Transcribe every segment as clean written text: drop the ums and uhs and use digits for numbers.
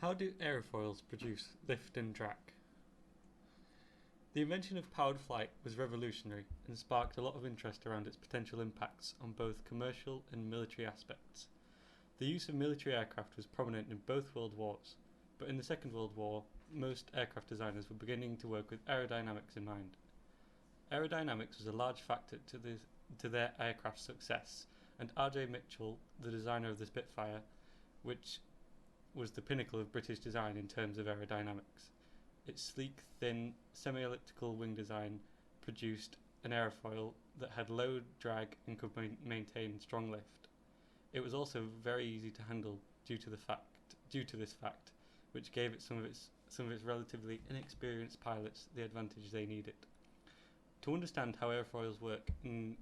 How do aerofoils produce lift and drag? The invention of powered flight was revolutionary and sparked a lot of interest around its potential impacts on both commercial and military aspects. The use of military aircraft was prominent in both World Wars, but in the Second World War, most aircraft designers were beginning to work with aerodynamics in mind. Aerodynamics was a large factor to their aircraft's success, and R.J. Mitchell, the designer of the Spitfire, which was the pinnacle of British design in terms of aerodynamics. Its sleek, thin, semi-elliptical wing design produced an aerofoil that had low drag and could maintain strong lift. It was also very easy to handle due to this fact, which gave it some of its relatively inexperienced pilots the advantage they needed. To understand how airfoils work in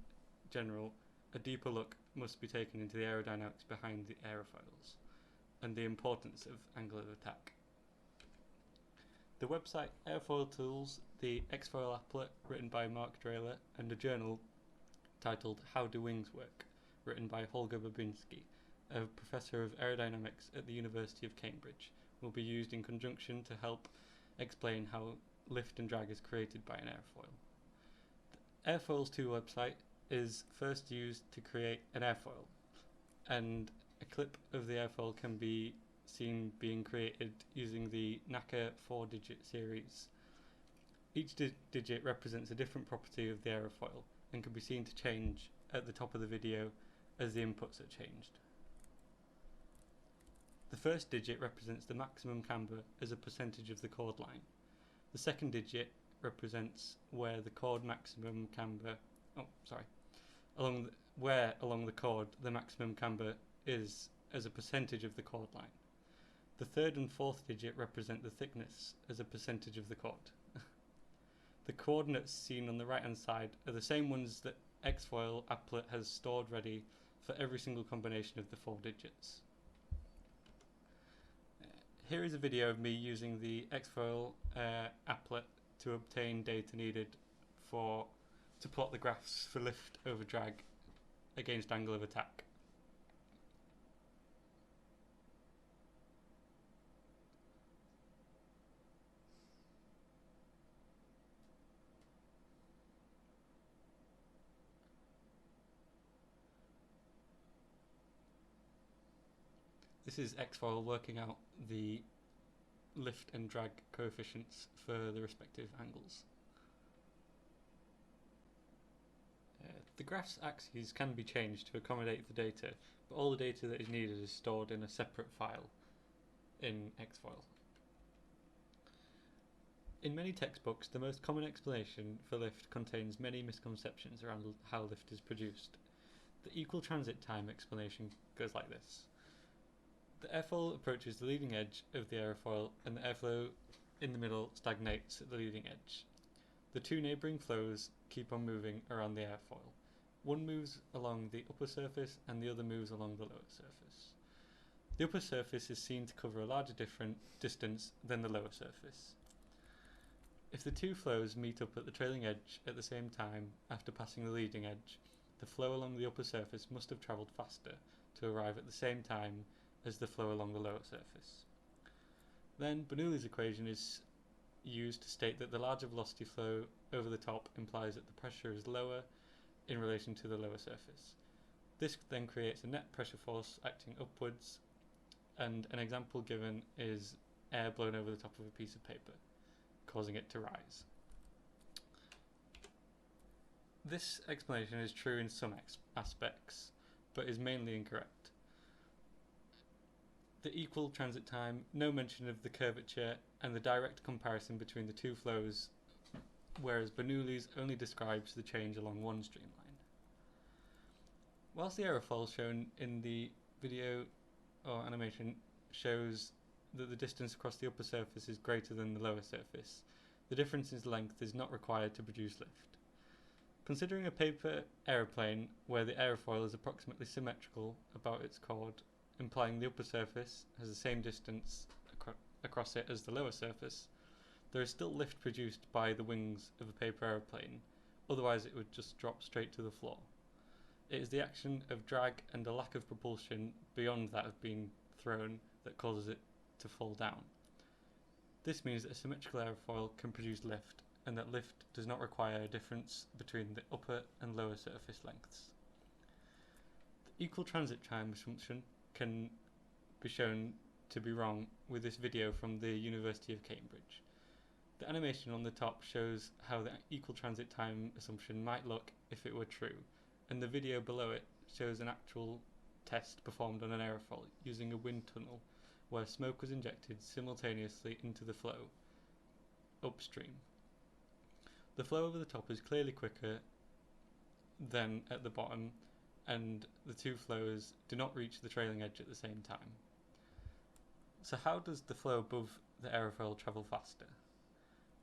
general, a deeper look must be taken into the aerodynamics behind the aerofoils and the importance of angle of attack. The website Airfoil Tools, the X-Foil applet written by Mark Drayler, and a journal titled How Do Wings Work, written by Holger Babinski, a professor of aerodynamics at the University of Cambridge, will be used in conjunction to help explain how lift and drag is created by an airfoil. The Airfoils 2 website is first used to create an airfoil, and a clip of the airfoil can be seen being created using the NACA 4-digit series. Each digit represents a different property of the aerofoil and can be seen to change at the top of the video as the inputs are changed. The first digit represents the maximum camber as a percentage of the chord line. The second digit represents where the chord maximum camber, along the chord the maximum camber is as a percentage of the chord line. The third and fourth digit represent the thickness as a percentage of the chord. The coordinates seen on the right hand side are the same ones that X-Foil applet has stored ready for every single combination of the 4 digits. Here is a video of me using the X-Foil applet to obtain data needed to plot the graphs for lift over drag against angle of attack. This is X-Foil working out the lift and drag coefficients for the respective angles. The graph's axes can be changed to accommodate the data, but all the data that is needed is stored in a separate file in X-Foil. In many textbooks, the most common explanation for lift contains many misconceptions around how lift is produced. The equal transit time explanation goes like this. The airfoil approaches the leading edge of the aerofoil and the airflow in the middle stagnates at the leading edge. The two neighbouring flows keep on moving around the airfoil. One moves along the upper surface and the other moves along the lower surface. The upper surface is seen to cover a larger distance than the lower surface. If the two flows meet up at the trailing edge at the same time after passing the leading edge, the flow along the upper surface must have travelled faster to arrive at the same time as the flow along the lower surface. Then Bernoulli's equation is used to state that the larger velocity flow over the top implies that the pressure is lower in relation to the lower surface. This then creates a net pressure force acting upwards, and an example given is air blown over the top of a piece of paper, causing it to rise. This explanation is true in some aspects, but is mainly incorrect. The equal transit time, no mention of the curvature, and the direct comparison between the two flows, whereas Bernoulli's only describes the change along one streamline. Whilst the aerofoil shown in the video or animation shows that the distance across the upper surface is greater than the lower surface, the difference in length is not required to produce lift. Considering a paper aeroplane where the aerofoil is approximately symmetrical about its chord, implying the upper surface has the same distance across it as the lower surface, there is still lift produced by the wings of a paper aeroplane, otherwise it would just drop straight to the floor. It is the action of drag and a lack of propulsion beyond that of being thrown that causes it to fall down. This means that a symmetrical aerofoil can produce lift, and that lift does not require a difference between the upper and lower surface lengths. The equal transit time assumption can be shown to be wrong with this video from the University of Cambridge. The animation on the top shows how the equal transit time assumption might look if it were true, and the video below it shows an actual test performed on an aerofoil using a wind tunnel where smoke was injected simultaneously into the flow upstream. The flow over the top is clearly quicker than at the bottom, and the two flows do not reach the trailing edge at the same time. So how does the flow above the aerofoil travel faster?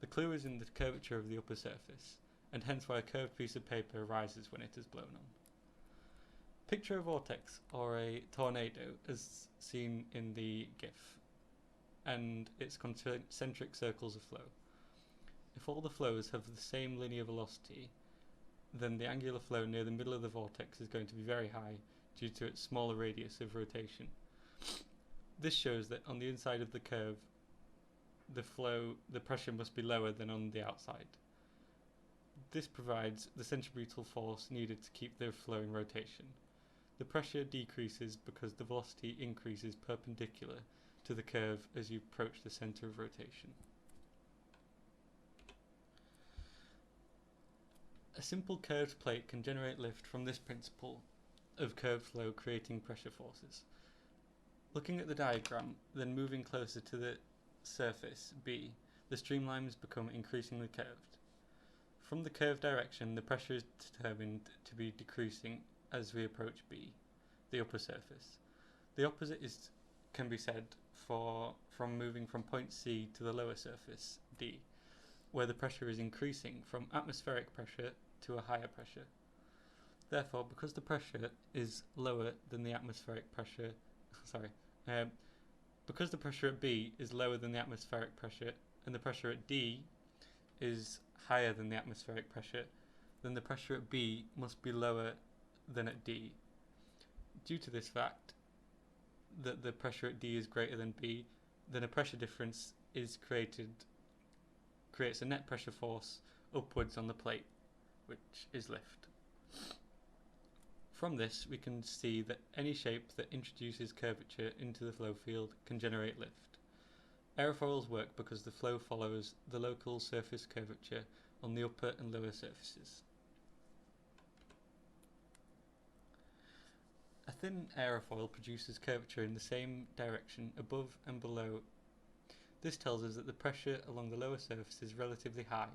The clue is in the curvature of the upper surface, and hence why a curved piece of paper rises when it is blown on. Picture a vortex or a tornado as seen in the GIF, and its concentric circles of flow. If all the flows have the same linear velocity, then the angular flow near the middle of the vortex is going to be very high due to its smaller radius of rotation. This shows that on the inside of the curve, the pressure must be lower than on the outside. This provides the centripetal force needed to keep the flow in rotation. The pressure decreases because the velocity increases perpendicular to the curve as you approach the center of rotation. A simple curved plate can generate lift from this principle of curved flow creating pressure forces. Looking at the diagram, then moving closer to the surface, B, the streamlines become increasingly curved. From the curved direction, the pressure is determined to be decreasing as we approach B, the upper surface. The opposite can be said from moving from point C to the lower surface, D, where the pressure is increasing from atmospheric pressure to a higher pressure. Therefore, because the pressure is lower than the atmospheric pressure, because the pressure at B is lower than the atmospheric pressure and the pressure at D is higher than the atmospheric pressure, then the pressure at B must be lower than at D. Due to this fact, that the pressure at D is greater than B, then a pressure difference is creates a net pressure force upwards on the plate, which is lift. From this, we can see that any shape that introduces curvature into the flow field can generate lift. Aerofoils work because the flow follows the local surface curvature on the upper and lower surfaces. A thin aerofoil produces curvature in the same direction above and below. This tells us that the pressure along the lower surface is relatively high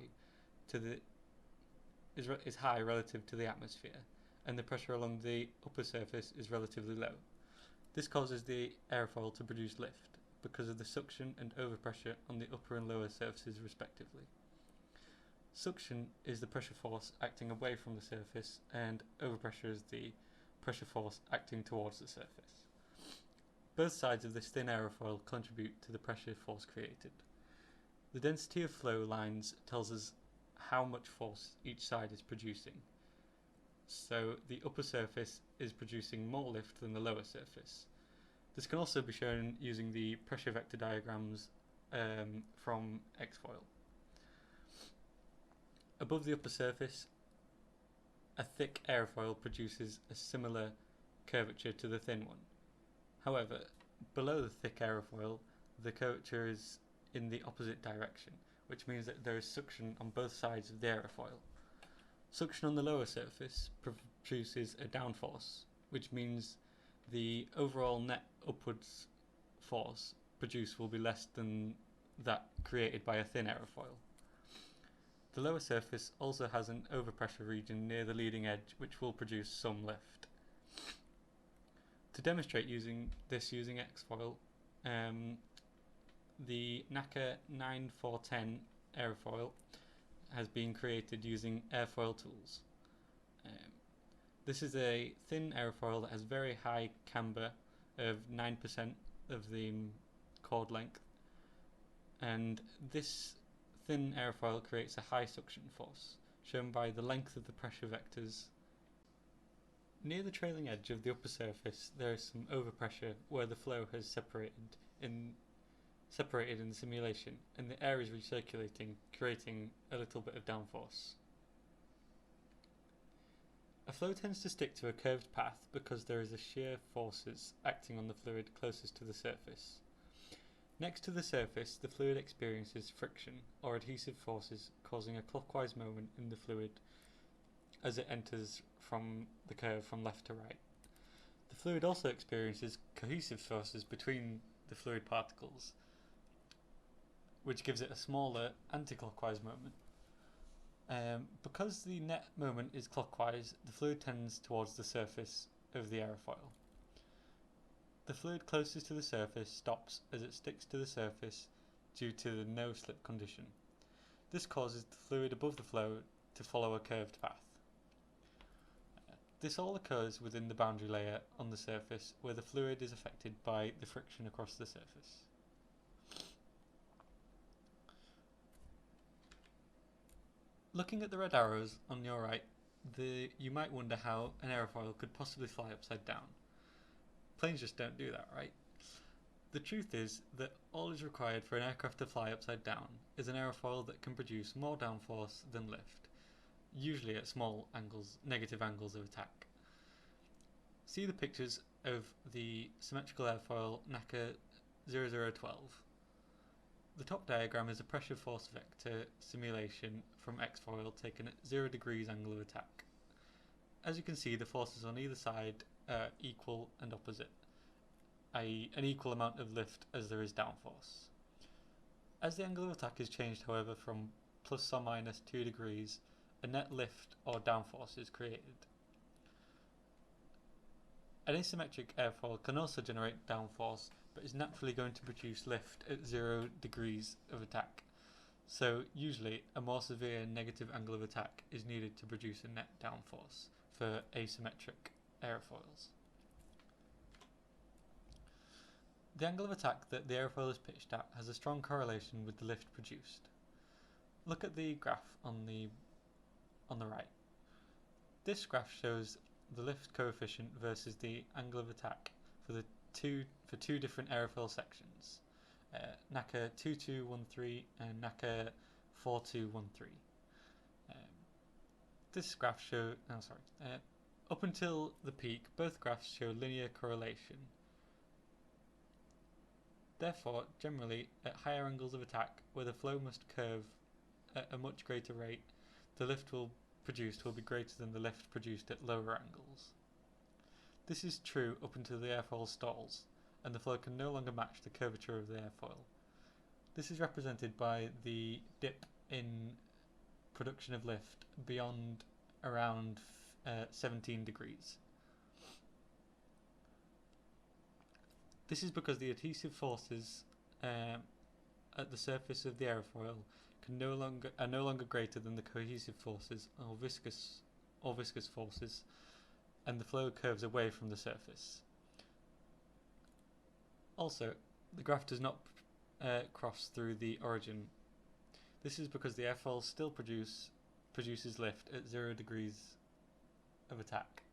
is high relative to the atmosphere, and the pressure along the upper surface is relatively low. This causes the aerofoil to produce lift because of the suction and overpressure on the upper and lower surfaces respectively. Suction is the pressure force acting away from the surface, and overpressure is the pressure force acting towards the surface. Both sides of this thin aerofoil contribute to the pressure force created. The density of flow lines tells us how much force each side is producing. So the upper surface is producing more lift than the lower surface. This can also be shown using the pressure vector diagrams from X-foil. Above the upper surface, a thick aerofoil produces a similar curvature to the thin one. However, below the thick aerofoil, the curvature is in the opposite direction, which means that there is suction on both sides of the aerofoil. Suction on the lower surface produces a downforce, which means the overall net upwards force produced will be less than that created by a thin aerofoil. The lower surface also has an overpressure region near the leading edge, which will produce some lift. To demonstrate using X-foil, the NACA 9410 aerofoil has been created using airfoil tools. This is a thin aerofoil that has very high camber of 9% of the chord length, and this thin aerofoil creates a high suction force, shown by the length of the pressure vectors. Near the trailing edge of the upper surface, there is some overpressure where the flow has separated separated in the simulation, and the air is recirculating, creating a little bit of downforce. A flow tends to stick to a curved path because there is a shear forces acting on the fluid closest to the surface. Next to the surface, the fluid experiences friction or adhesive forces causing a clockwise moment in the fluid as it enters from the curve from left to right. The fluid also experiences cohesive forces between the fluid particles, which gives it a smaller anti-clockwise moment. Because the net moment is clockwise, the fluid tends towards the surface of the aerofoil. The fluid closest to the surface stops as it sticks to the surface due to the no-slip condition. This causes the fluid above the flow to follow a curved path. This all occurs within the boundary layer on the surface, where the fluid is affected by the friction across the surface. Looking at the red arrows on your right, you might wonder how an aerofoil could possibly fly upside down. Planes just don't do that, right? The truth is that all is required for an aircraft to fly upside down is an aerofoil that can produce more downforce than lift, usually at small angles, negative angles of attack. See the pictures of the symmetrical airfoil NACA 0012. The top diagram is a pressure force vector simulation from X-foil taken at 0 degrees angle of attack. As you can see, the forces on either side are equal and opposite, i.e. an equal amount of lift as there is downforce. As the angle of attack is changed, however, from plus or minus 2 degrees, a net lift or downforce is created. An asymmetric airfoil can also generate downforce, but is naturally going to produce lift at 0 degrees of attack. So usually a more severe negative angle of attack is needed to produce a net downforce for asymmetric airfoils. The angle of attack that the airfoil is pitched at has a strong correlation with the lift produced. Look at the graph on the right. This graph shows the lift coefficient versus the angle of attack for two different aerofoil sections, NACA 2213 and NACA 4213. This graph up until the peak, both graphs show linear correlation. Therefore, generally, at higher angles of attack, where the flow must curve at a much greater rate, the lift produced will be greater than the lift produced at lower angles. This is true up until the airfoil stalls, and the flow can no longer match the curvature of the airfoil. This is represented by the dip in production of lift beyond around 17 degrees. This is because the adhesive forces at the surface of the aerofoil are no longer greater than the cohesive forces or viscous forces, and the flow curves away from the surface. Also, the graph does not cross through the origin. This is because the airfoil still produces lift at 0 degrees of attack.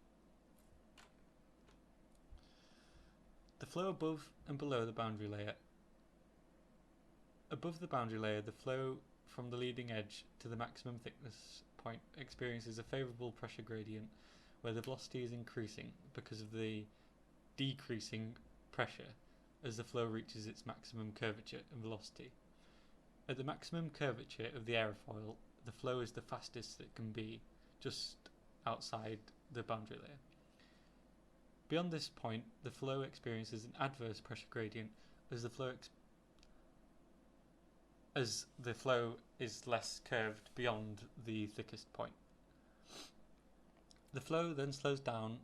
The flow above and below the boundary layer. Above the boundary layer, the flow from the leading edge to the maximum thickness point experiences a favourable pressure gradient where the velocity is increasing because of the decreasing pressure as the flow reaches its maximum curvature and velocity. At the maximum curvature of the aerofoil, the flow is the fastest it can be, just outside the boundary layer. Beyond this point, the flow experiences an adverse pressure gradient as the flow is less curved beyond the thickest point. The flow then slows down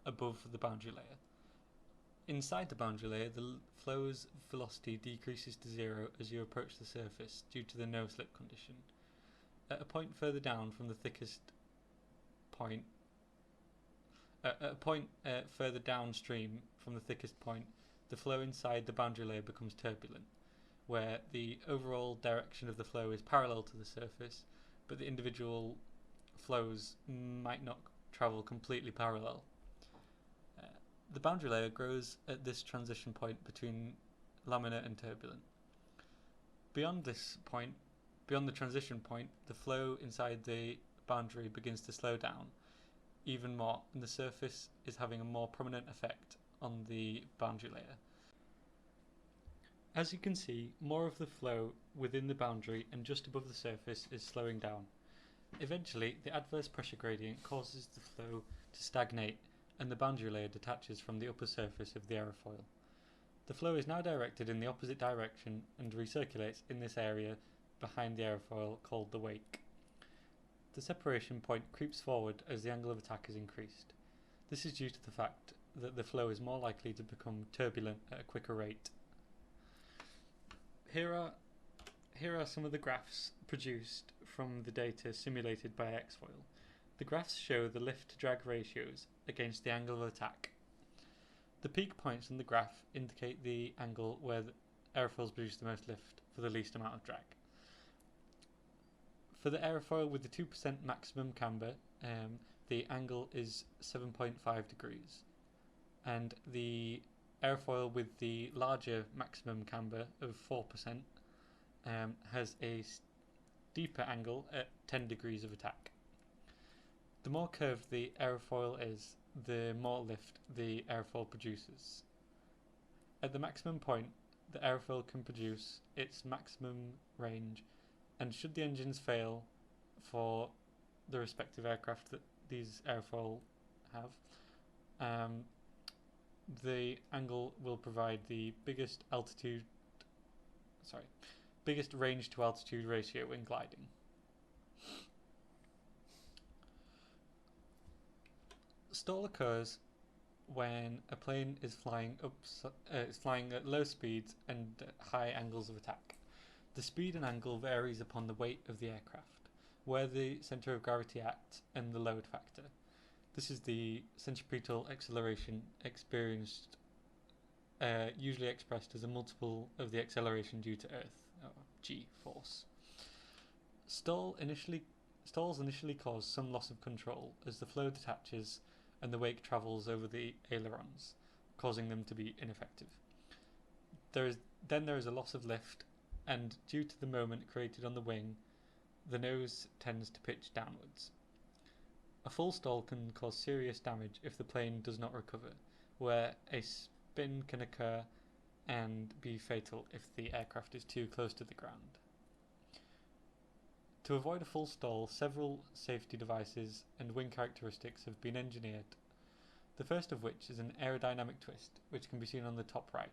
above the boundary layer. Inside the boundary layer, the flow's velocity decreases to 0 as you approach the surface due to the no-slip condition. At a point further down from the thickest point, further downstream from the thickest point, the flow inside the boundary layer becomes turbulent, where the overall direction of the flow is parallel to the surface, but the individual flows might not travel completely parallel. The boundary layer grows at this transition point between laminar and turbulent. Beyond this point, beyond the transition point, the flow inside the boundary begins to slow down even more, and the surface is having a more prominent effect on the boundary layer. As you can see, more of the flow within the boundary and just above the surface is slowing down. Eventually, the adverse pressure gradient causes the flow to stagnate and the boundary layer detaches from the upper surface of the aerofoil. The flow is now directed in the opposite direction and recirculates in this area behind the aerofoil called the wake. The separation point creeps forward as the angle of attack is increased. This is due to the fact that the flow is more likely to become turbulent at a quicker rate. Here are some of the graphs produced from the data simulated by aerofoil. The graphs show the lift-to-drag ratios against the angle of attack. The peak points on the graph indicate the angle where the aerofoils produce the most lift for the least amount of drag. For the aerofoil with the 2% maximum camber, the angle is 7.5 degrees, and the aerofoil with the larger maximum camber of 4% has a steeper angle at 10 degrees of attack. The more curved the aerofoil is, the more lift the aerofoil produces. At the maximum point, the aerofoil can produce its maximum range, and should the engines fail for the respective aircraft that these aerofoil have, the angle will provide the biggest range to altitude ratio when gliding. Stall occurs when a plane is flying at low speeds and at high angles of attack. The speed and angle varies upon the weight of the aircraft, where the centre of gravity acts, and the load factor. This is the centripetal acceleration experienced, usually expressed as a multiple of the acceleration due to Earth, or G force. Stalls initially cause some loss of control as the flow detaches and the wake travels over the ailerons, causing them to be ineffective. There is a loss of lift, and due to the moment created on the wing, the nose tends to pitch downwards. A full stall can cause serious damage if the plane does not recover, where a spin can occur and be fatal if the aircraft is too close to the ground. To avoid a full stall, several safety devices and wing characteristics have been engineered, the first of which is an aerodynamic twist, which can be seen on the top right.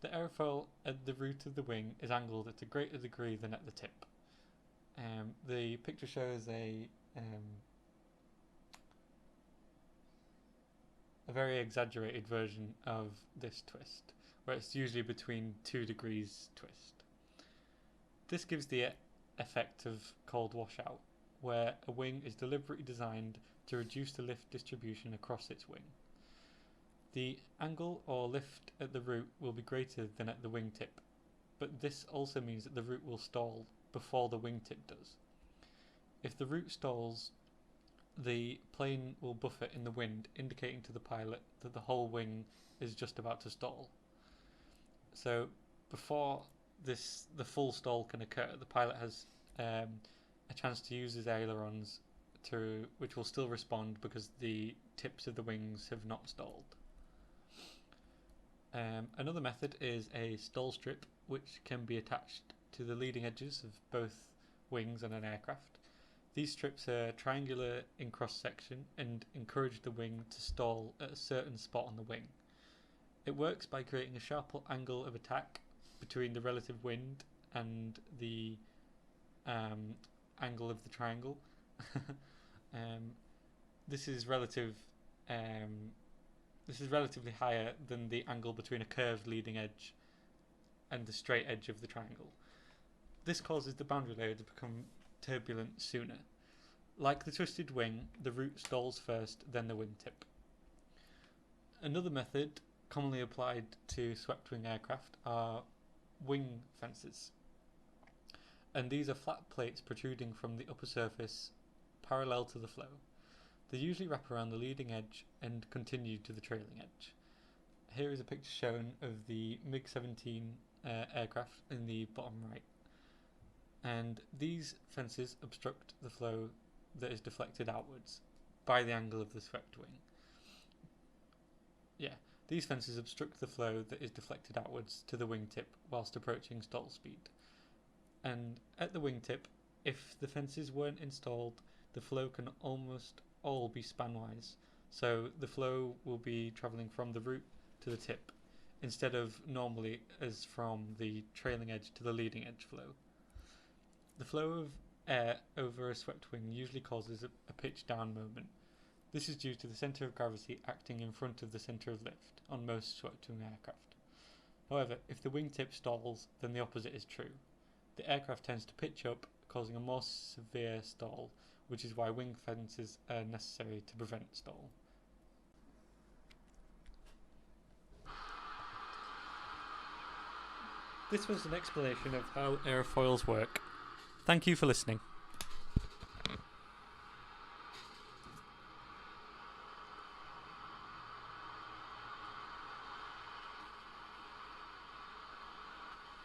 The aerofoil at the root of the wing is angled at a greater degree than at the tip. The picture shows a very exaggerated version of this twist, where it's usually between 2 degrees twist. This gives the effect of cold washout, where a wing is deliberately designed to reduce the lift distribution across its wing. The angle or lift at the root will be greater than at the wingtip, but this also means that the root will stall before the wingtip does. If the root stalls, the plane will buffer in the wind, indicating to the pilot that the whole wing is just about to stall. So before the full stall can occur, the pilot has a chance to use his ailerons, which will still respond because the tips of the wings have not stalled. Another method is a stall strip, which can be attached to the leading edges of both wings on an aircraft. These strips are triangular in cross-section and encourage the wing to stall at a certain spot on the wing. It works by creating a sharp angle of attack between the relative wind and the angle of the triangle. This is relatively higher than the angle between a curved leading edge and the straight edge of the triangle. This causes the boundary layer to become turbulent sooner. Like the twisted wing, the root stalls first, then the wingtip. Another method commonly applied to swept wing aircraft are wing fences, and these are flat plates protruding from the upper surface parallel to the flow. They usually wrap around the leading edge and continue to the trailing edge. Here is a picture shown of the MiG-17 aircraft in the bottom right. And these fences obstruct the flow that is deflected outwards by the angle of the swept wing. These fences obstruct the flow that is deflected outwards to the wingtip whilst approaching stall speed. And at the wingtip, if the fences weren't installed, the flow can almost all be spanwise. So the flow will be travelling from the root to the tip, instead of normally as from the trailing edge to the leading edge flow. The flow of air over a swept wing usually causes a pitch down moment. This is due to the centre of gravity acting in front of the centre of lift on most swept wing aircraft. However, if the wingtip stalls, then the opposite is true. The aircraft tends to pitch up, causing a more severe stall, which is why wing fences are necessary to prevent stall. This was an explanation of how aerofoils work. Thank you for listening.